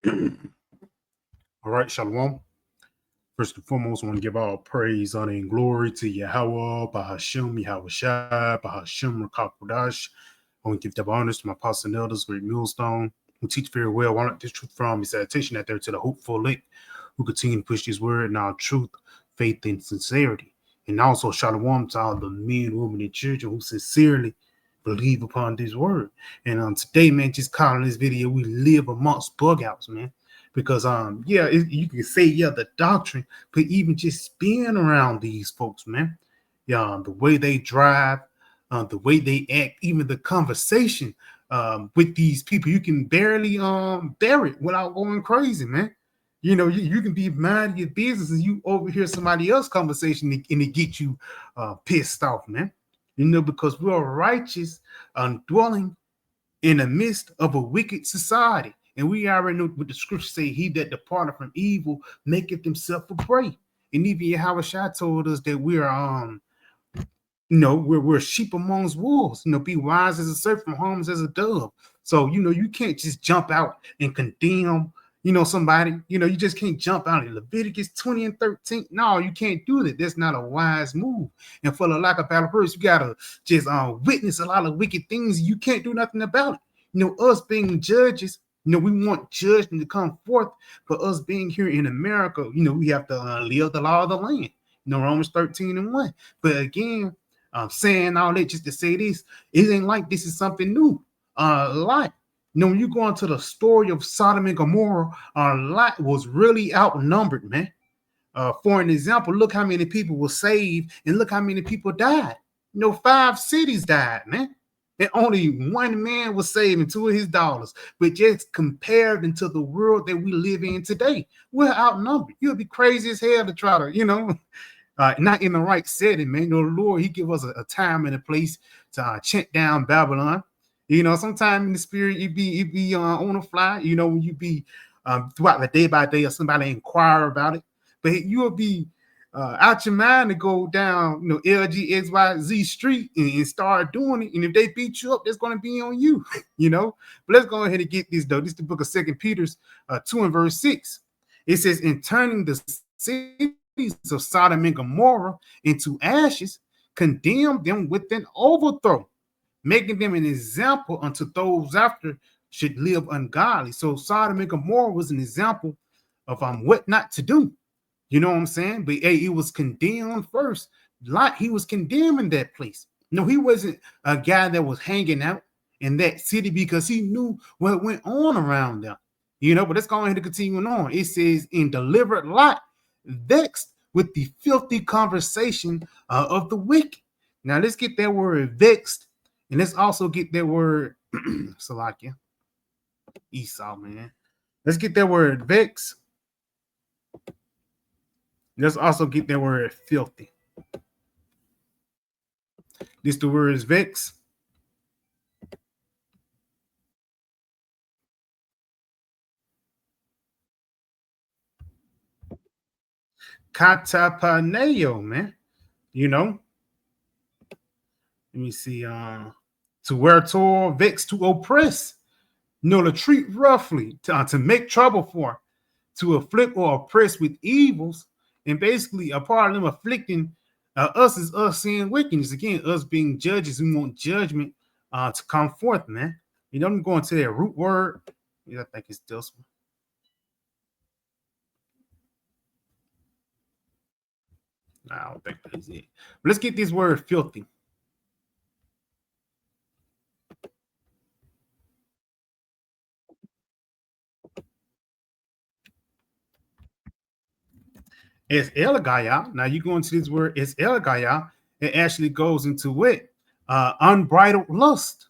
All right, Shalom. First and foremost, I want to give all praise, honor, and glory to Yahweh, Bahashim, Yahweh Shai, Bahashim, Rakakwadash. I want to give double honors to my apostles and elders, great millstone, who teach very well. I want this truth from his citation out there to the hopeful elect, who continue to push this word in our truth, faith, and sincerity. And also, Shalom to all the men, women, and children who sincerely believe upon this word. And today, man, just calling this video, we live amongst bugouts, man. Because you can say the doctrine, but even just being around these folks, man, the way they drive, the way they act, even the conversation with these people, you can barely bear it without going crazy, man. You know, you can be minding your business and you overhear somebody else's conversation and it get you pissed off, man. You know, because we're righteous, dwelling in the midst of a wicked society. And we already know what the scriptures say, he that departed from evil maketh himself a prey. And even Yahweh Shai told us that we're sheep amongst wolves. Be wise as a serpent, harmless as a dove. So, you can't just jump out and condemn, somebody. You just can't jump out in Leviticus 20 and 13. No, you can't do that. That's not a wise move. And for the lack of better words, you gotta just witness a lot of wicked things. You can't do nothing about it. Us being judges, we want judgment to come forth. For us being here in America, we have to live the law of the land. Romans 13 and 1. But again, saying all that just to say this, it ain't like this is something new. When you go into the story of Sodom and Gomorrah, Lot was really outnumbered, man. For an example, look how many people were saved and look how many people died. 5 cities died, man. And only one man was saved and 2 of his daughters. But just compared into the world that we live in today, we're outnumbered. You'll be crazy as hell to try to, not in the right setting, man. The Lord, he give us a time and a place to chant down Babylon. Sometime in the spirit, you be on the fly, when you be throughout the day by day or somebody inquire about it. But you'll be out your mind to go down, LGXYZ street and start doing it. And if they beat you up, that's going to be on you, But let's go ahead and get this, though. This is the book of 2 Peter 2 and verse 6. It says, in turning the cities of Sodom and Gomorrah into ashes, condemn them with an overthrow, making them an example unto those after should live ungodly. So Sodom and Gomorrah was an example of what not to do. You know what I'm saying? But hey, it was condemned first. Lot, he was condemning that place. No, he wasn't a guy that was hanging out in that city because he knew what went on around them. But let's go ahead and continue on. It says, in delivered Lot, vexed with the filthy conversation of the wicked. Now let's get that word vexed, and let's also get that word Salakia, Esau, man. Let's get that word vexed. Let's also get that word filthy. This the word is vex. Katapaneo, man. Let me see. To wear toil, vex, to oppress. To treat roughly, to make trouble for, to afflict or oppress with evils. And basically, a part of them afflicting us is us seeing wickedness. Again, us being judges, we want judgment to come forth, man. I'm going to that root word. I think it's this one. I don't think that's it. But let's get this word filthy. It's Eligaya. Now you go into this word, it's Eligaya. It actually goes into what? Unbridled lust.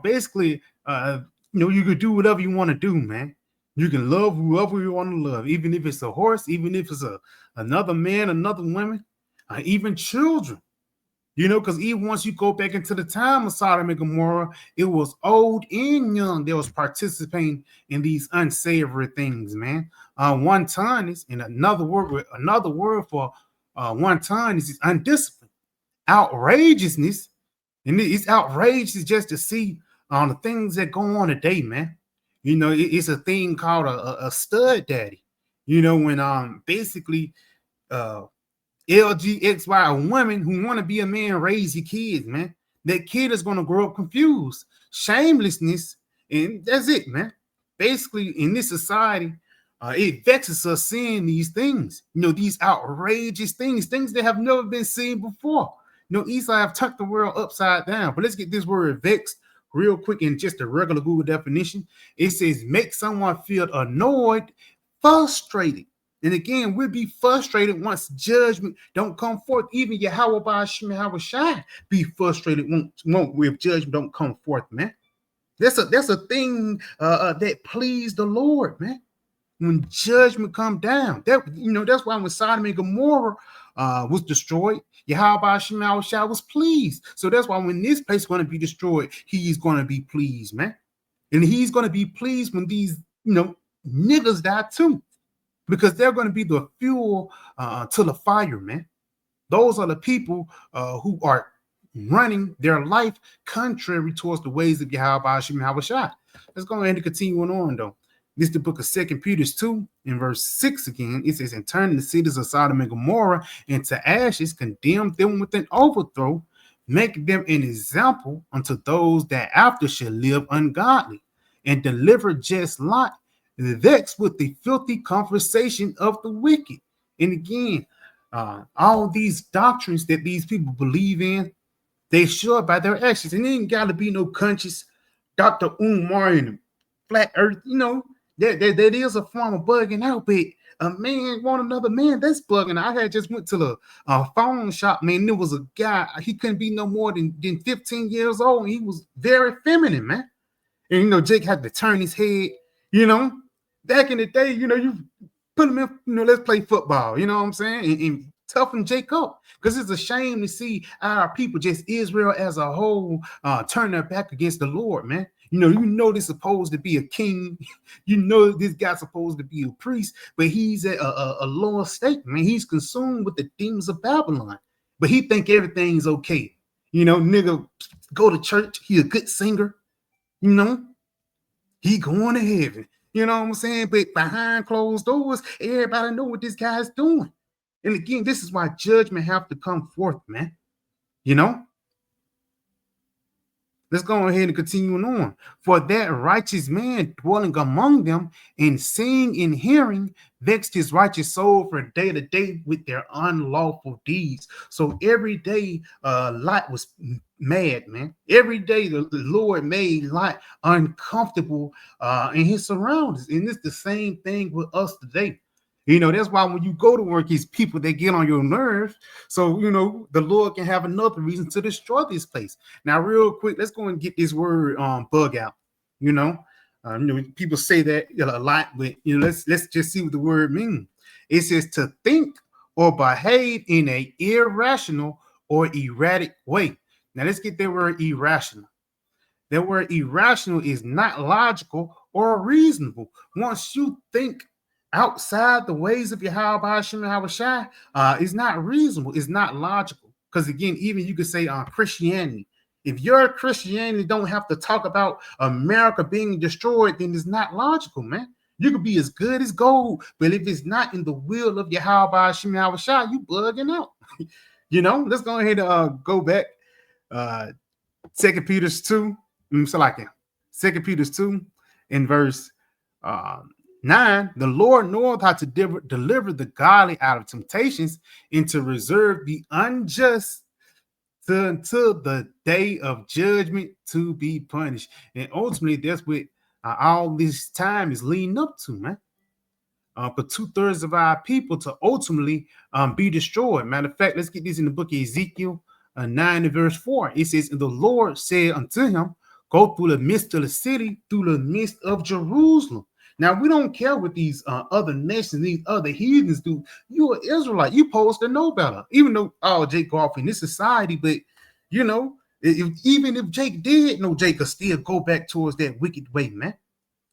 Basically, you could do whatever you want to do, man. You can love whoever you want to love, even if it's a horse, even if it's another man, another woman, even children. Because even once you go back into the time of Sodom and Gomorrah, it was old and young that was participating in these unsavory things, man. One ton is, and another word for one ton is undisciplined, outrageousness, and it's outrageous just to see the things that go on today, man. It's a thing called a stud daddy. When basically uh LGXY, a woman who want to be a man, raise your kids, man. That kid is going to grow up confused, shamelessness, and that's it, man. Basically, in this society, it vexes us seeing these things, these outrageous things that have never been seen before. Esau have turned the world upside down. But let's get this word vexed real quick in just a regular Google definition. It says make someone feel annoyed, frustrated. And again, we'll be frustrated once judgment don't come forth. Even Yahweh Ba'ashim Yahweh Shai be frustrated won't if judgment don't come forth, man. That's a thing that pleased the Lord, man. When judgment come down, that's why when Sodom and Gomorrah was destroyed, Yahweh Ba'ashim Yahweh Shai was pleased. So that's why when this place is going to be destroyed, he's going to be pleased, man. And he's going to be pleased when these niggas die too. Because they're going to be the fuel to the fire, man. Those are the people who are running their life contrary towards the ways of Yahweh Ba'ashim Yahweh Shai. Let's go ahead and continue on, though. This is the book of 2 Peter 2 in verse 6 again. It says, and turn the cities of Sodom and Gomorrah into ashes, condemn them with an overthrow, make them an example unto those that after shall live ungodly, and deliver just Lot, vexed with the filthy conversation of the wicked. And again, all these doctrines that these people believe in, they show by their actions. And there ain't got to be no conscious Dr. Umar and flat earth. That is a form of bugging out, but a man want another man, that's bugging. I had just went to the phone shop, man. There was a guy, he couldn't be no more than 15 years old, and he was very feminine, man. And Jake had to turn his head, back in the day, you put him in, let's play football, you know what I'm saying? And toughen Jake up. Because it's a shame to see our people, just Israel as a whole, turn their back against the Lord, man. This supposed to be a king. This guy's supposed to be a priest, but he's a lower state, man. He's consumed with the demons of Babylon. But he think everything's okay. Nigga, go to church. He a good singer. He going to heaven. You know what I'm saying? But behind closed doors, everybody know what this guy's doing. And again, this is why judgment have to come forth, man. Let's go ahead and continue on. For that righteous man dwelling among them and seeing and hearing vexed his righteous soul from day to day with their unlawful deeds. So every day Lot was mad, man. Every day the Lord made Lot uncomfortable in his surroundings. And it's the same thing with us today. That's why when you go to work, it's people that get on your nerves. So, the Lord can have another reason to destroy this place. Now, real quick, let's go and get this word bug out. People say that a lot, but let's just see what the word means. It says to think or behave in an irrational or erratic way. Now, let's get that word irrational. That word irrational is not logical or reasonable. Once you think outside the ways of Yahweh Ba'ashim Yahweh Shai, it's not reasonable. It's not logical. Because again, even you could say Christianity. If your Christianity don't have to talk about America being destroyed, then it's not logical, man. You could be as good as gold, but if it's not in the will of Yahweh Ba'ashim Yahweh Shai, you bugging out. Let's go ahead and go back. 2 Peter 2. So like 2 Peter 2 in verse 9, the Lord knoweth how to deliver the godly out of temptations and to reserve the unjust until the day of judgment to be punished. And ultimately, that's what all this time is leading up to, man. For 2/3 of our people to ultimately be destroyed. Matter of fact, let's get this in the book of Ezekiel 9 and verse 4. It says, and the Lord said unto him, go through the midst of the city, through the midst of Jerusalem. Now, we don't care what these other nations, these other heathens do. You're an Israelite. You're supposed to know better. Even though, Jake go off in this society, but, even if Jake did know, Jake could still go back towards that wicked way, man.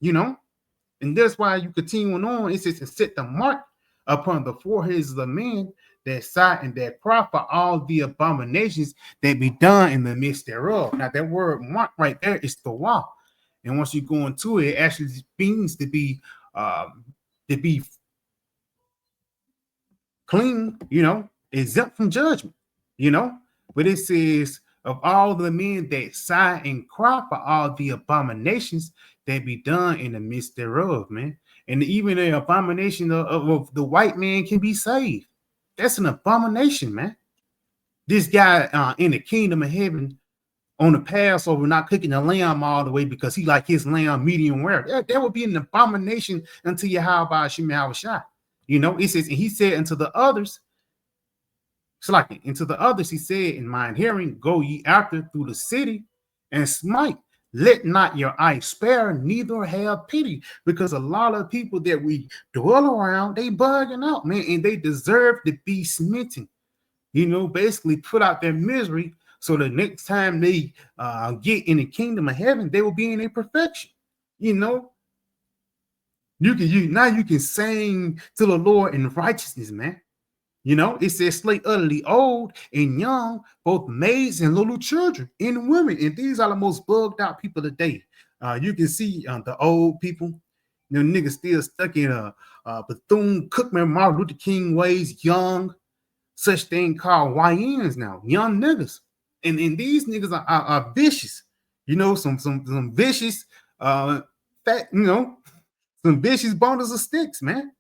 And that's why you continue on. It says, and set the mark upon the foreheads of the men that sigh and that cry for all the abominations that be done in the midst thereof. Now, that word mark right there is the wall. And once you go into it, it actually means um, to be clean, exempt from judgment, you know. But it says, of all the men that sigh and cry for all the abominations that be done in the midst thereof, man. And even the abomination of the white man can be saved. That's an abomination, man. This guy in the kingdom of heaven on the Passover not cooking the lamb all the way because he like his lamb medium rare. That would be an abomination unto Yahweh Shemel Shai. It says, and he said unto the others, Slacking. And to the others he said, in mine hearing, go ye after through the city and smite. Let not your eye spare, neither have pity. Because a lot of people that we dwell around, they bugging out, man, and they deserve to be smitten. Basically put out their misery so the next time they get in the kingdom of heaven, they will be in a perfection. You can sing to the Lord in righteousness, man. It says slay utterly old and young, both maids and little children and women. And these are the most bugged out people today. You can see the old people, niggas still stuck in a Bethune-Cookman, Martin Luther King ways, young, such thing called YNs now, young niggas. And these niggas are vicious, some vicious, fat, some vicious bundles of sticks, man.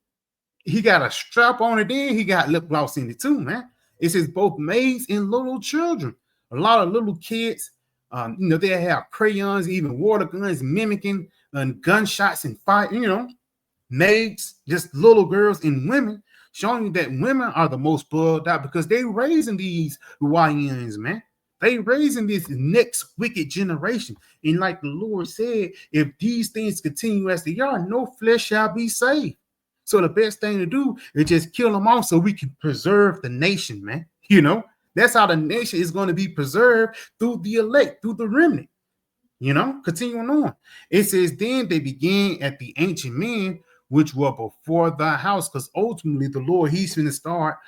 He got a strap on it, then he got lip gloss in it too, man. It says both maids and little children. A lot of little kids, they have crayons, even water guns, mimicking gunshots and fire, maids, just little girls and women, showing you that women are the most bugged out because they raising these YNs, man. They raising this next wicked generation. And like the Lord said, if these things continue as they are, no flesh shall be saved. So the best thing to do is just kill them off so we can preserve the nation, man. That's how the nation is going to be preserved, through the elect, through the remnant. Continuing on. It says, then they began at the ancient men which were before the house, because ultimately the Lord, he's going to start,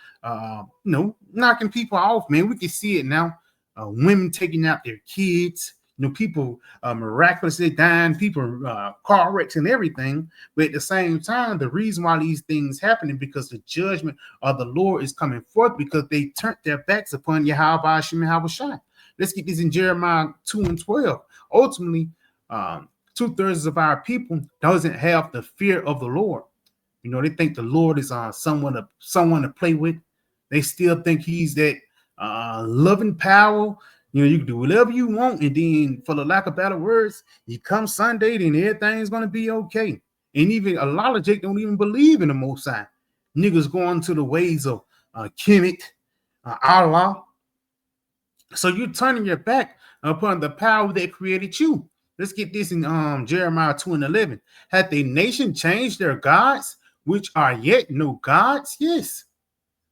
knocking people off, man. We can see it now. Women taking out their kids, people miraculously dying, people car wrecks and everything. But at the same time, the reason why these things happening because the judgment of the Lord is coming forth because they turned their backs upon Yahweh Shai. Let's get this in Jeremiah 2:12. Ultimately, 2/3 of our people doesn't have the fear of the Lord. They think the Lord is someone to play with. They still think he's that loving power. You can do whatever you want, and then, for the lack of better words, you come Sunday, then everything's gonna be okay. And even a lot of Jake don't even believe in the Most High. Niggas going to the ways of Kemet, Allah. So you're turning your back upon the power that created you. Let's get this in Jeremiah 2:11. Had the nation changed their gods, which are yet no gods? Yes.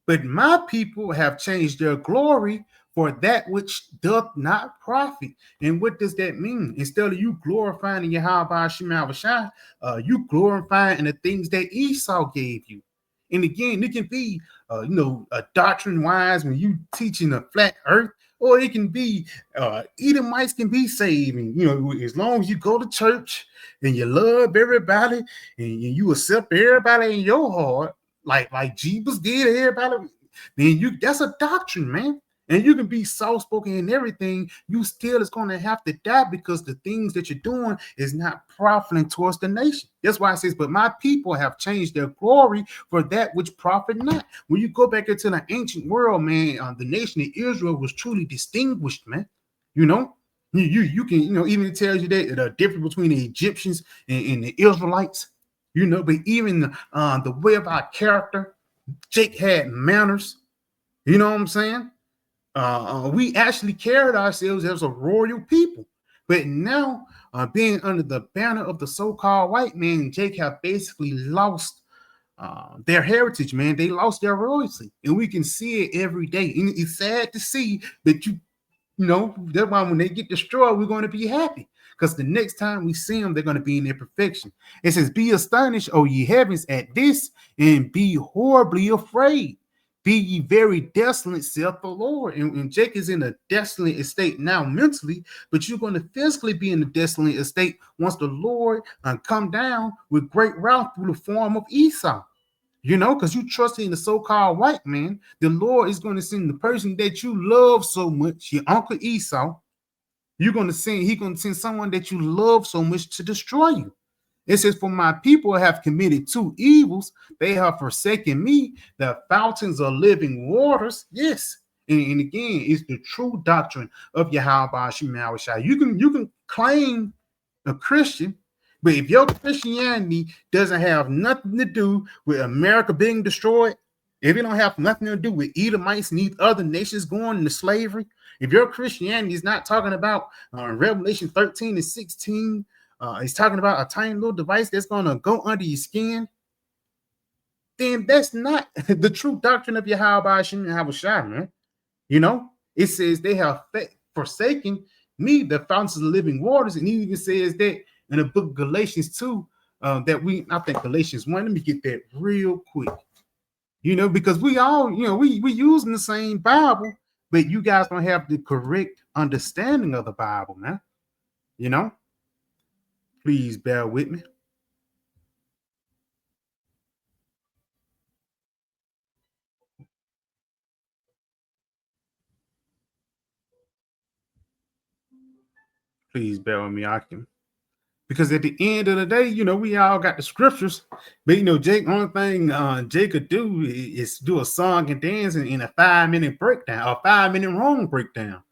But my people have changed their glory for that which doth not profit. And what does that mean? Instead of you glorifying Yahweh Shemel Shai, you glorifying in the things that Esau gave you. And again, it can be, a doctrine-wise when you teaching a flat earth, or it can be Edomites can be saved. And, as long as you go to church and you love everybody and you accept everybody in your heart, like Jeebus did everybody, then that's a doctrine, man. And you can be soft-spoken and everything, you still is going to have to die because the things that you're doing is not profiting towards the nation. That's why it says, but my people have changed their glory for that which profit not. When you go back into the ancient world, man, the nation of Israel was truly distinguished, man. You can, even it tells you that the difference between the Egyptians and the Israelites, but even the way of our character, Jake had manners. You know what I'm saying? We actually carried ourselves as a royal people. But now, being under the banner of the so-called white man, Jake have basically lost their heritage, man. They lost their royalty. And we can see it every day. And it's sad to see that that's why when they get destroyed, we're going to be happy. Because the next time we see them, they're going to be in their perfection. It says, be astonished, O ye heavens, at this, and be horribly afraid. Be ye very desolate, saith the Lord. And Jake is in a desolate estate now mentally, but you're going to physically be in a desolate estate once the Lord come down with great wrath through the form of Esau. Because you trust in the so-called white man, the Lord is going to send the person that you love so much, your Uncle Esau. He's going to send someone that you love so much to destroy you. It says, for my people have committed two evils. They have forsaken me, the fountains of living waters. Yes. And again, it's the true doctrine of Yahweh Shai. You can claim a Christian, but if your Christianity doesn't have nothing to do with America being destroyed, if it don't have nothing to do with Edomites and these other nations going into slavery, if your Christianity is not talking about Revelation 13 and 16, it's talking about a tiny little device that's going to go under your skin, then that's not the true doctrine of Yahweh Shai, man. It says they have forsaken me, the fountains of living waters. And he even says that in the book of Galatians 2, I think Galatians 1, let me get that real quick. Because we all, we using the same Bible, but you guys don't have the correct understanding of the Bible, man. Please bear with me. Please bear with me, because at the end of the day, we all got the scriptures, but Jake, only thing Jake could do is do a song and dance in a 5-minute breakdown, a 5-minute wrong breakdown.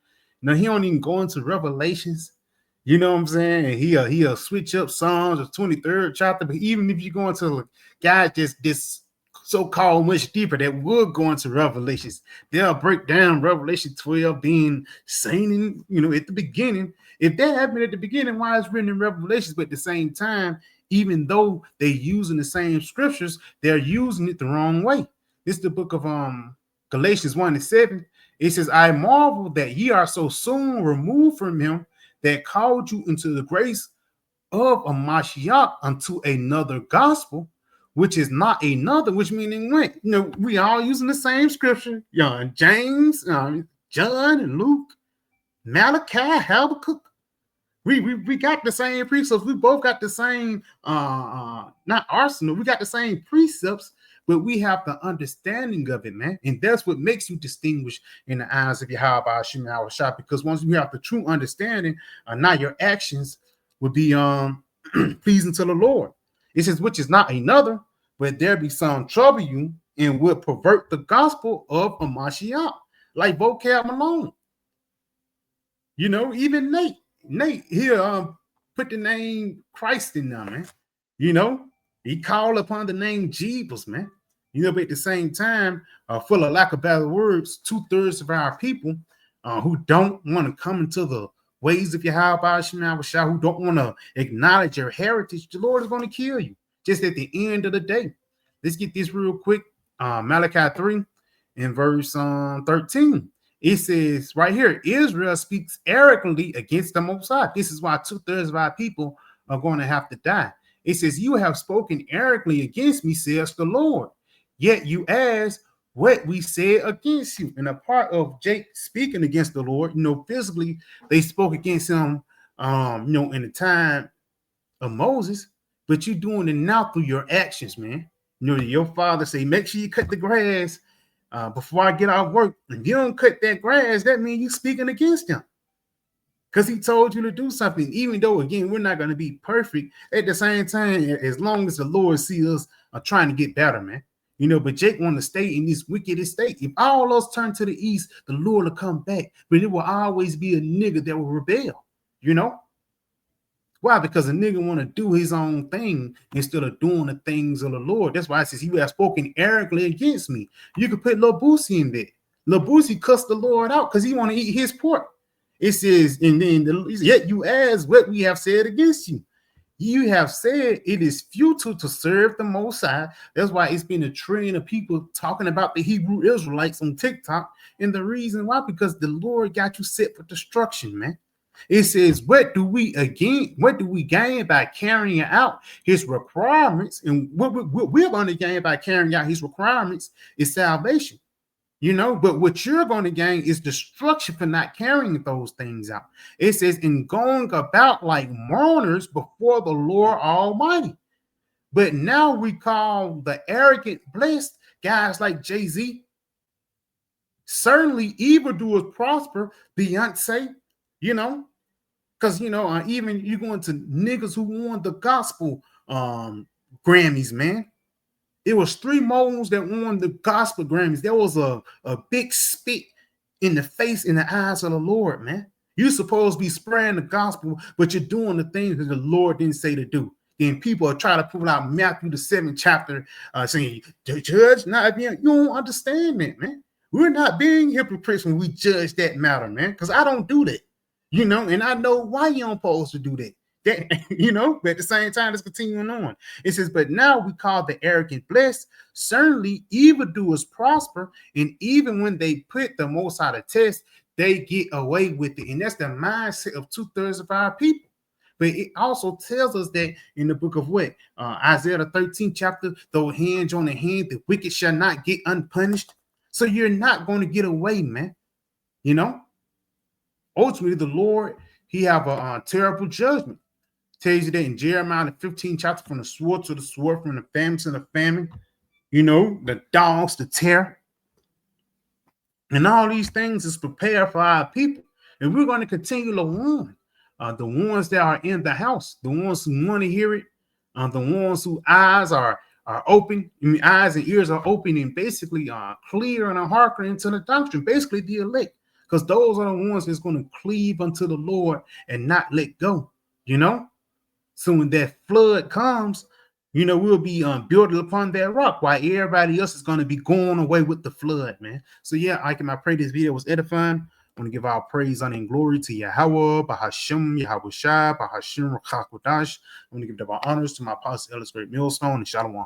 He don't even go into Revelations. You know what I'm saying? He'll switch up Psalms, the 23rd chapter, but even if you go into guys this so-called much deeper that would go into Revelations, they'll break down Revelation 12 being seen at the beginning. If that happened at the beginning, why it's written in Revelations? But at the same time, even though they're using the same scriptures, they're using it the wrong way. This is the book of Galatians 1 and 7. It says, I marvel that ye are so soon removed from him that called you into the grace of a Mashiach unto another gospel, which is not another, which meaning what? We all using the same scripture. James, John, and Luke, Malachi, Habakkuk. We got the same precepts. We both got the same, not arsenal. We got the same precepts, but we have the understanding of it, man. And that's what makes you distinguish in the eyes of Yahweh Shai. Because once you have the true understanding, now your actions will be pleasing to the Lord. It says, which is not another, but there be some trouble you and will pervert the gospel of a Mashiach, like vocab Malone. Even Nate here put the name Christ in there, man. He called upon the name Jesus, man. But at the same time, for the lack of better words, 2/3 of our people who don't want to come into the ways of Yahweh Shai, who don't want to acknowledge your heritage, the Lord is going to kill you just at the end of the day. Let's get this real quick. Malachi 3 in verse 13. It says right here, Israel speaks arrogantly against the Most High. This is why 2/3 of our people are going to have to die. It says, you have spoken arrogantly against me, says the Lord. Yet you ask what we said against you. And a part of Jake speaking against the Lord, physically, they spoke against him, in the time of Moses, but you're doing it now through your actions, man. Your father say, make sure you cut the grass before I get off work. If you don't cut that grass, that means you're speaking against him. Because he told you to do something, even though, again, we're not going to be perfect. At the same time, as long as the Lord sees us trying to get better, man. But Jake want to stay in this wicked state. If all us turn to the east, the Lord will come back. But it will always be a nigga that will rebel, Why? Because a nigga want to do his own thing instead of doing the things of the Lord. That's why it says, you have spoken arrogantly against me. You could put Lil Boosie in there. Lil Boosie cussed the Lord out because he want to eat his pork. It says, and then yet you ask what we have said against you. You have said it is futile to serve the Most High. That's why it's been a trend of people talking about the Hebrew Israelites on TikTok. And the reason why, because the Lord got you set for destruction, man. It says, what do we gain by carrying out his requirements? And what we're going to gain by carrying out his requirements is salvation. But what you're going to gain is destruction for not carrying those things out. It says, in going about like mourners before the Lord Almighty. But now we call the arrogant blessed, guys like Jay-Z. Certainly evildoers prosper, Beyonce, you know, because even you going to niggas who won the gospel Grammys, man. It was three moles that won the gospel Grammys. There was a big spit in the face, in the eyes of the Lord, man. You're supposed to be spreading the gospel, but you're doing the things that the Lord didn't say to do. Then people are trying to pull out Matthew the 7th chapter, saying, judge not being. You don't understand that, man. We're not being hypocrites when we judge that matter, man, because I don't do that, and I know why you don't supposed to do that. But at the same time, it's continuing on. It says, but now we call the arrogant blessed. Certainly evildoers prosper, and even when they put the Most High to test, they get away with it. And that's the mindset of 2/3 of our people. But it also tells us that in the book of what? Isaiah the 13th chapter, though hand on the hand, the wicked shall not get unpunished. So you're not going to get away, man. Ultimately, the Lord, he have a terrible judgment. Tells you that in Jeremiah the 15th chapter, from the sword to the sword, from the famine to the famine, the dogs, the terror. And all these things is prepared for our people. And we're going to continue to warn the ones that are in the house, the ones who want to hear it, the ones whose eyes are open, eyes and ears are open, and basically clear and are hearkening to the doctrine, basically the elect, because those are the ones that's going to cleave unto the Lord and not let go, So when that flood comes, we'll be building upon that rock, while everybody else is going to be going away with the flood, man. So yeah, I pray this video was edifying. I want to give our praise, honor, and glory to Yahweh, Bahashim, Yahweh Shai, Bahashim, Rakakwadash. I want to give our honors to my apostle, Ellis Great Millstone, and Shalom.